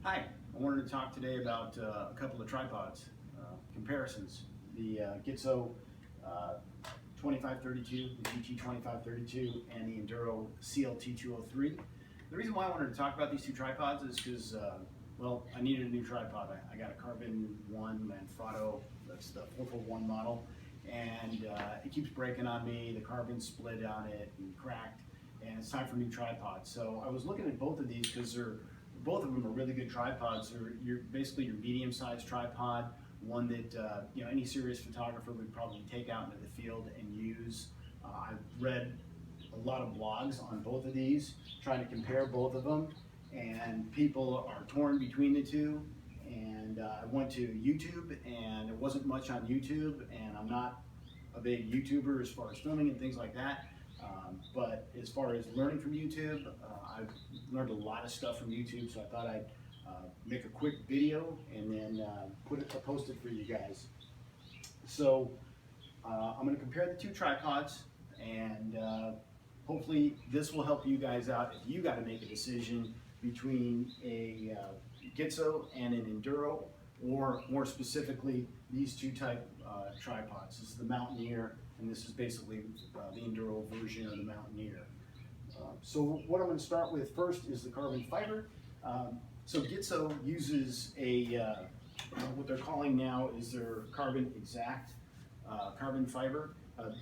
Hi, I wanted to talk today about a couple of tripods, comparisons. The Gitzo 2532, the GT 2532, and the Induro CLT 203. The reason why I wanted to talk about these two tripods is because, well, I needed a new tripod. I got a Carbon 1 Manfrotto, that's the 441 model, and it keeps breaking on me. The carbon split on it and cracked, and it's time for a new tripod. So I was looking at both of these because both of them are really good tripods. They're basically your medium-sized tripod, one that any serious photographer would probably take out into the field and use. I've read a lot of blogs on both of these, trying to compare both of them, and people are torn between the two. And I went to YouTube, and there wasn't much on YouTube, and I'm not a big YouTuber as far as filming and things like that. But as far as learning from YouTube, I've learned a lot of stuff from YouTube, so I thought I'd make a quick video and then post it for you guys. So I'm going to compare the two tripods, and hopefully this will help you guys out if you got to make a decision between a Gitzo and an Induro, or more specifically these two type tripods. This is the Mountaineer, and this is basically the Induro version of the Mountaineer. So what I'm going to start with first is the carbon fiber. So Gitzo uses what they're calling now is their carbon exact carbon fiber.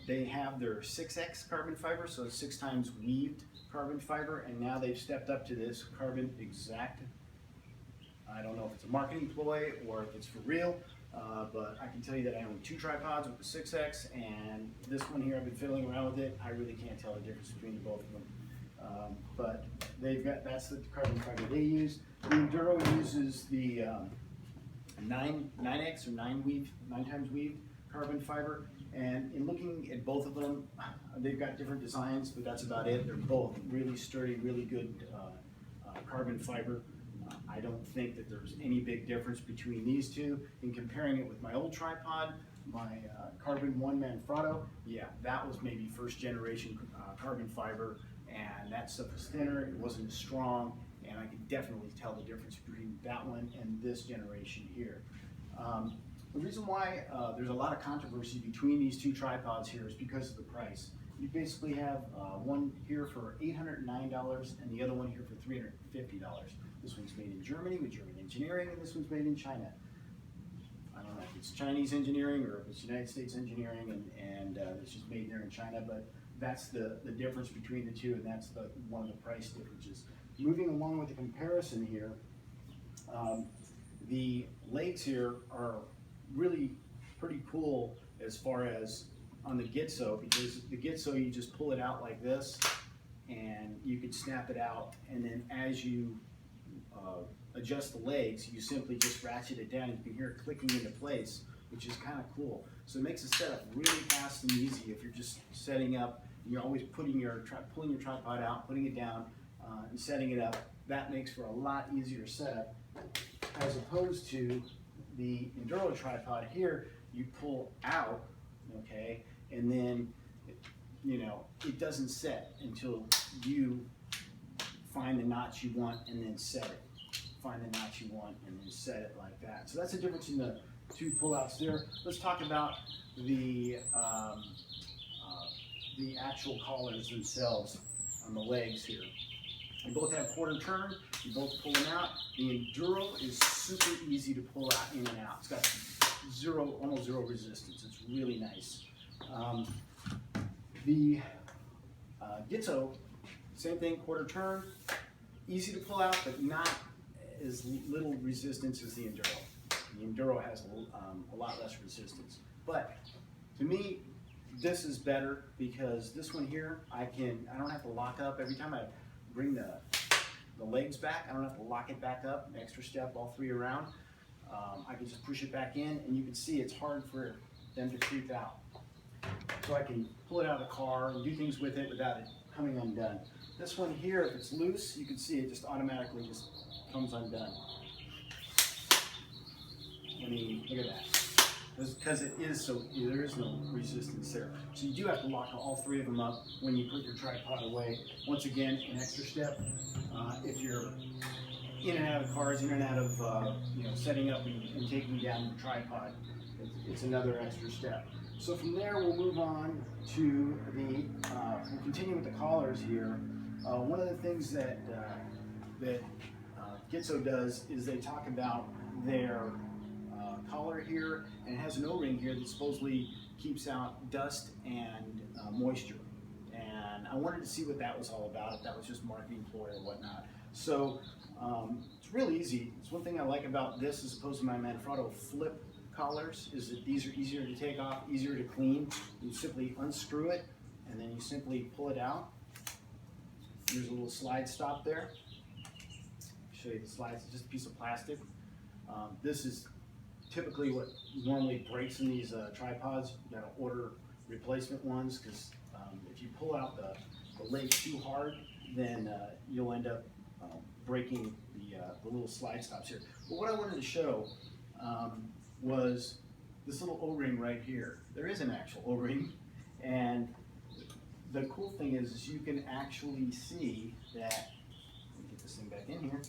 They have their 6X carbon fiber, so 6 times weaved carbon fiber, and now they've stepped up to this carbon exact. I don't know if it's a marketing ploy or if it's for real, but I can tell you that I own 2 tripods with the 6X, and this one here, I've been fiddling around with it. I really can't tell the difference between both of them. But that's the carbon fiber they use. The Induro uses the 9X or 9 times weaved carbon fiber. And in looking at both of them, they've got different designs, but that's about it. They're both really sturdy, really good carbon fiber. I don't think that there's any big difference between these two. In comparing it with my old tripod, my Carbon 1 Manfrotto, yeah, that was maybe first generation carbon fiber, and that stuff was thinner, it wasn't as strong, and I could definitely tell the difference between that one and this generation here. The reason why there's a lot of controversy between these two tripods here is because of the price. You basically have one here for $809 and the other one here for $350. This one's made in Germany with German engineering, and this one's made in China. I don't know if it's Chinese engineering or if it's United States engineering, and it's just made there in China, but that's the difference between the two, and that's one of the price differences. Moving along with the comparison here, the legs here are really pretty cool as far as on the Gitzo, because the Gitzo, you just pull it out like this and you can snap it out, and then as you adjust the legs, you simply just ratchet it down. You can hear it clicking into place, which is kind of cool. So it makes the setup really fast and easy if you're just setting up and you're always pulling your tripod out, putting it down, and setting it up. That makes for a lot easier setup as opposed to the Induro tripod here. You pull out, okay, and then it doesn't set until you find the notch you want and then set it. Find the notch you want and then set it like that. So that's the difference in the two pullouts there. Let's talk about the actual collars themselves on the legs here. They both have quarter turn. You both pull them out. The Induro is super easy to pull out in and out. It's got almost zero resistance. It's really nice. The Gitzo, same thing, quarter turn, easy to pull out, but not as little resistance as the Induro. The Induro has a lot less resistance. But to me, this is better because this one here, I don't have to lock up every time I bring the legs back. I don't have to lock it back up, an extra step all 3 around. I can just push it back in, and you can see it's hard for them to creep out. So I can pull it out of the car and do things with it without it coming undone. This one here, if it's loose, you can see it just automatically just comes undone. I mean, look at that. Because it is so, there is no resistance there. So you do have to lock all 3 of them up when you put your tripod away. Once again, an extra step. If you're in and out of cars, in and out of setting up and taking down the tripod. It's another extra step. So from there, we'll move on to we'll continue with the collars here. One of the things that Gitzo does is they talk about their collar here, and it has an O-ring here that supposedly keeps out dust and moisture. And I wanted to see what that was all about, if that was just marketing ploy or whatnot. So it's really easy. It's one thing I like about this as opposed to my Manfrotto flip collars, is that these are easier to take off, easier to clean. You simply unscrew it, and then you simply pull it out. There's a little slide stop there. I'll show you the slides. It's just a piece of plastic. This is typically what normally breaks in these tripods. You gotta order replacement ones, because if you pull out the leg too hard, then you'll end up breaking the little slide stops here. But what I wanted to show was this little O-ring right here. There is an actual O-ring, and the cool thing is you can actually see that, let me get this thing back in here,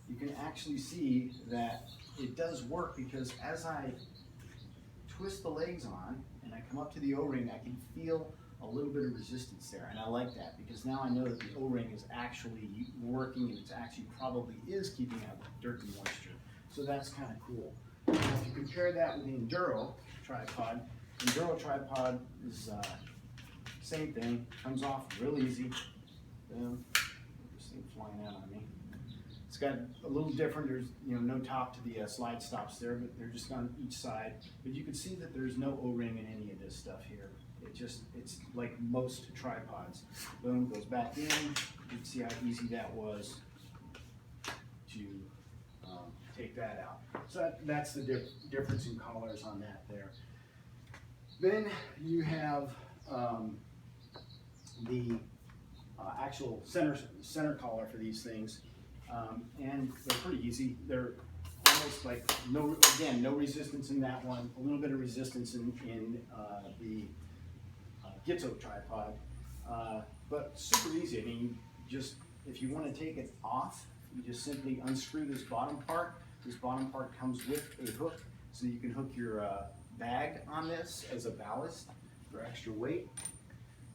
you can actually see that it does work, because as I twist the legs on and I come up to the O-ring, I can feel a little bit of resistance there, and I like that, because now I know that the O-ring is actually working, and it's actually probably is keeping out dirt and moisture. So that's kind of cool. Now, if you compare that with the Induro tripod is same thing, comes off real easy. Boom. This thing flying out on me. It's got a little different. There's no top to the slide stops there, but they're just on each side. But you can see that there's no O-ring in any of this stuff here. It's like most tripods. Boom, goes back in. You can see how easy that was to take that out. So that's the difference in collars on that there. Then you have the actual center collar for these things, and they're pretty easy. They're almost like no resistance in that one. A little bit of resistance in the Gitzo tripod, but super easy. I mean, just if you want to take it off, you just simply unscrew this bottom part. This bottom part comes with a hook, so you can hook your bag on this as a ballast for extra weight.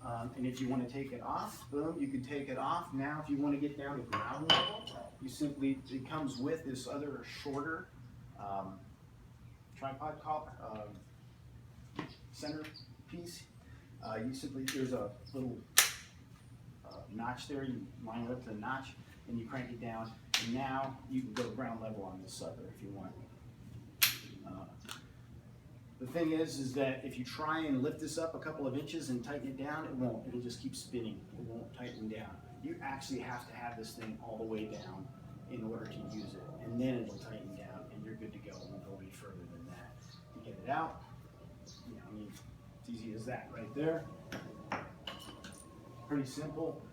And if you want to take it off, boom, you can take it off. Now, if you want to get down to ground level, it comes with this other shorter tripod collar, center piece. There's a little notch there. You line it up to the notch, and you crank it down. And now you can go ground level on this sucker if you want. The thing is that if you try and lift this up a couple of inches and tighten it down, it won't. It'll just keep spinning. It won't tighten down. You actually have to have this thing all the way down in order to use it, and then it'll tighten down, and you're good to go. It won't go any further than that. To get it out, I mean, it's easy as that right there. Pretty simple.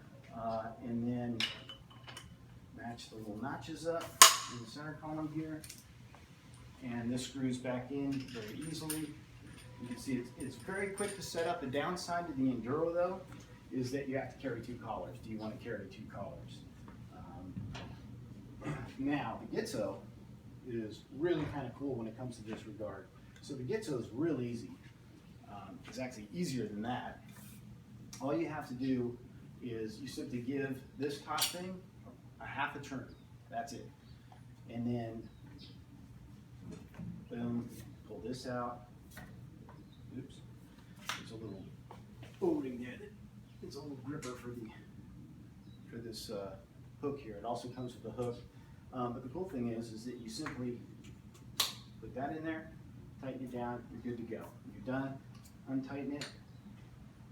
And then match the little notches up in the center column here. And this screws back in very easily. You can see it's very quick to set up. The downside to the Induro, though, is that you have to carry two collars. Do you want to carry two collars? Now, the Gitzo is really kind of cool when it comes to this regard. So the Gitzo is real easy. It's actually easier than that. All you have to do is you simply give this top thing a half a turn. That's it. And then boom, pull this out. Oops. There's a little O-ring there. It's a little gripper for this hook here. It also comes with a hook. But the cool thing is that you simply put that in there, tighten it down, you're good to go. When you're done, untighten it.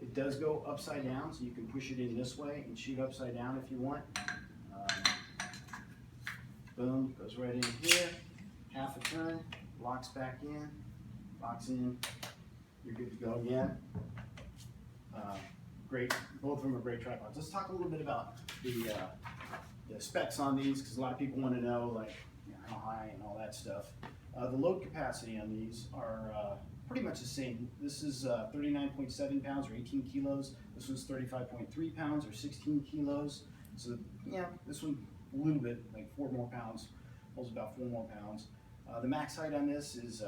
It does go upside down, so you can push it in this way and shoot upside down if you want. Boom, goes right in here. Half a turn, locks back in, locks in. You're good to go again. Great, both of them are great tripods. Let's talk a little bit about the specs on these, because a lot of people want to know like how high and all that stuff. The load capacity on these are pretty much the same. This is 39.7 pounds or 18 kilos. This one's 35.3 pounds or 16 kilos. So yeah, this one little bit, like 4 more pounds, holds about 4 more pounds. The max height on this is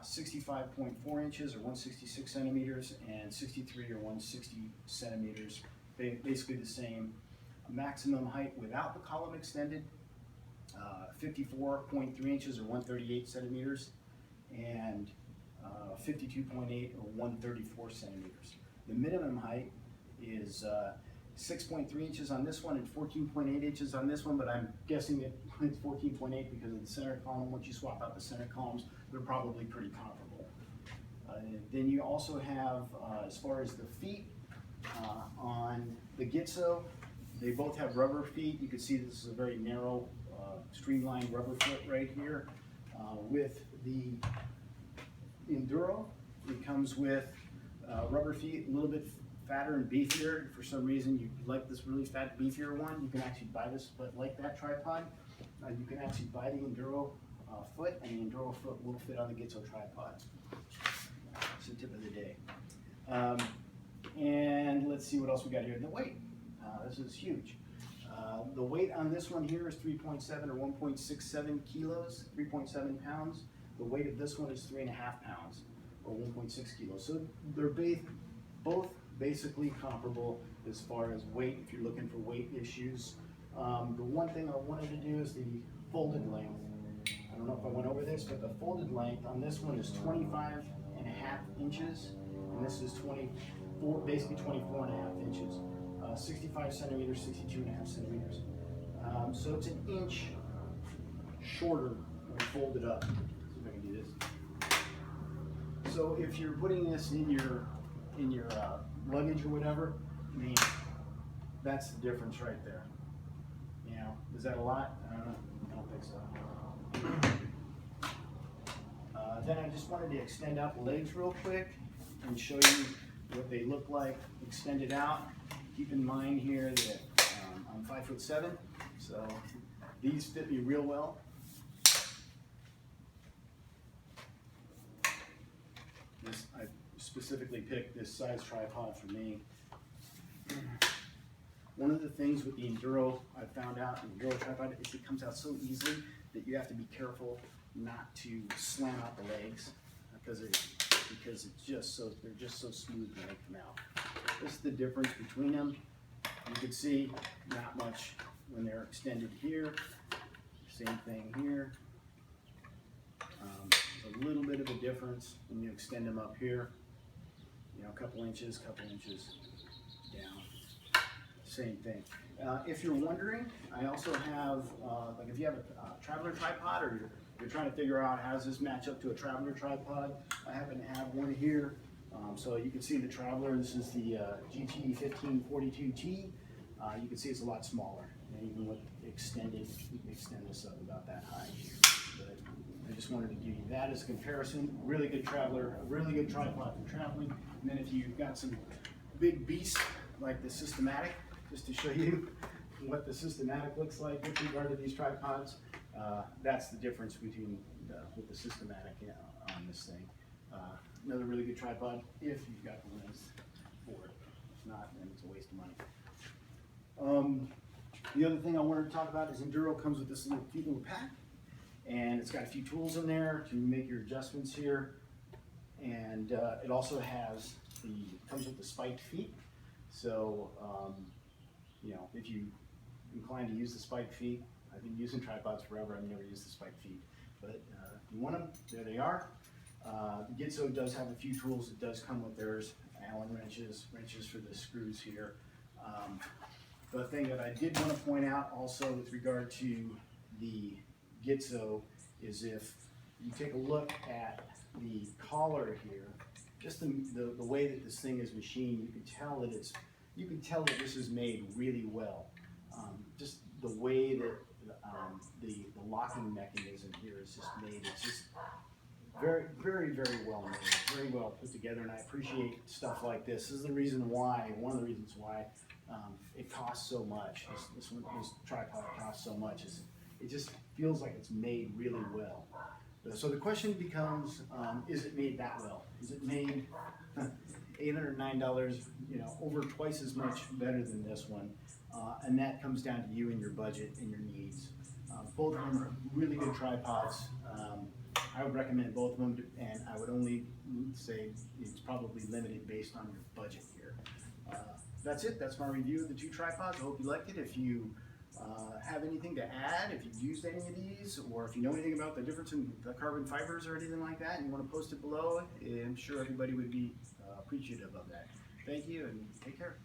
65.4 inches or 166 centimeters and 63 or 160 centimeters, basically the same. Maximum height without the column extended, 54.3 inches or 138 centimeters and 52.8 or 134 centimeters. The minimum height is 6.3 inches on this one and 14.8 inches on this one, but I'm guessing that it's 14.8 because of the center column. Once you swap out the center columns, they're probably pretty comparable. Then you also have, as far as the feet, on the Gitzo, they both have rubber feet. You can see this is a very narrow, streamlined rubber foot right here. With the Induro, it comes with rubber feet, a little bit fatter and beefier. For some reason you like this really fat, beefier one, you can actually buy this, but like that tripod, you can actually buy the Induro foot, and the Induro foot will fit on the Gitzo tripod. That's the tip of the day. And let's see what else we got here. The weight. This is huge. The weight on this one here is 3.7 or 1.67 kilos, 3.7 pounds. The weight of this one is 3.5 pounds or 1.6 kilos. So they're both basically comparable as far as weight, if you're looking for weight issues. The one thing I wanted to do is the folded length. I don't know if I went over this, but the folded length on this one is 25.5 inches, and this is 24, basically 24.5 inches. 65 centimeters, 62.5 centimeters. So it's an inch shorter when folded up. Let's see if I can do this. So if you're putting this in your luggage or whatever, I mean, that's the difference right there. You know, is that a lot? I don't know. I don't think so. Then I just wanted to extend out the legs real quick and show you what they look like extended out. Keep in mind here that I'm 5'7", so these fit me real well. I specifically picked this size tripod for me. One of the things with the Induro I found out in the Induro tripod is it comes out so easily that you have to be careful not to slam out the legs because it's just so, they're just so smooth when they come out. This is the difference between them. You can see not much when they're extended here. Same thing here. A little bit of a difference when you extend them up here. You know, a couple inches down. Same thing. If you're wondering, I also have, like if you have a traveler tripod or you're trying to figure out how does this match up to a traveler tripod, I happen to have one here. So you can see the traveler, this is the GT1542T. You can see it's a lot smaller. And even with extended, you can extend this up about that high. But I just wanted to give you that as a comparison. Really good traveler, a really good tripod for traveling. And then if you've got some big beasts like the Systematic, just to show you what the Systematic looks like with regard to these tripods, that's the difference between with the Systematic on this thing. Another really good tripod if you've got the lens for it. If not, then it's a waste of money. The other thing I wanted to talk about is Induro comes with this cute little pack, and it's got a few tools in there to make your adjustments here. And it also has comes with the spiked feet. So you know, if you inclined to use the spiked feet, I've been using tripods forever. I've never used the spiked feet, but if you want them, there they are. Gitzo does have a few tools. It does come with theirs, Allen wrenches for the screws here. The thing that I did want to point out also with regard to the Gitzo is if you take a look at the collar here, just the way that this thing is machined, you can tell that this is made really well. Just the way that the locking mechanism here is just made, it's just very, very, very well made, very well put together, and I appreciate stuff like this. This is the reason why, one of the reasons why it costs so much. This tripod costs so much. It just feels like it's made really well. So the question becomes, is it made that well? Is it made $809, you know, over twice as much better than this one? and that comes down to you and your budget and your needs. Both of them are really good tripods. I would recommend both of them, and I would only say it's probably limited based on your budget here. That's it. That's my review of the two tripods. I hope you liked it. If you have anything to add, if you've used any of these, or if you know anything about the difference in the carbon fibers or anything like that, and you want to post it below, I'm sure everybody would be appreciative of that. Thank you, and take care.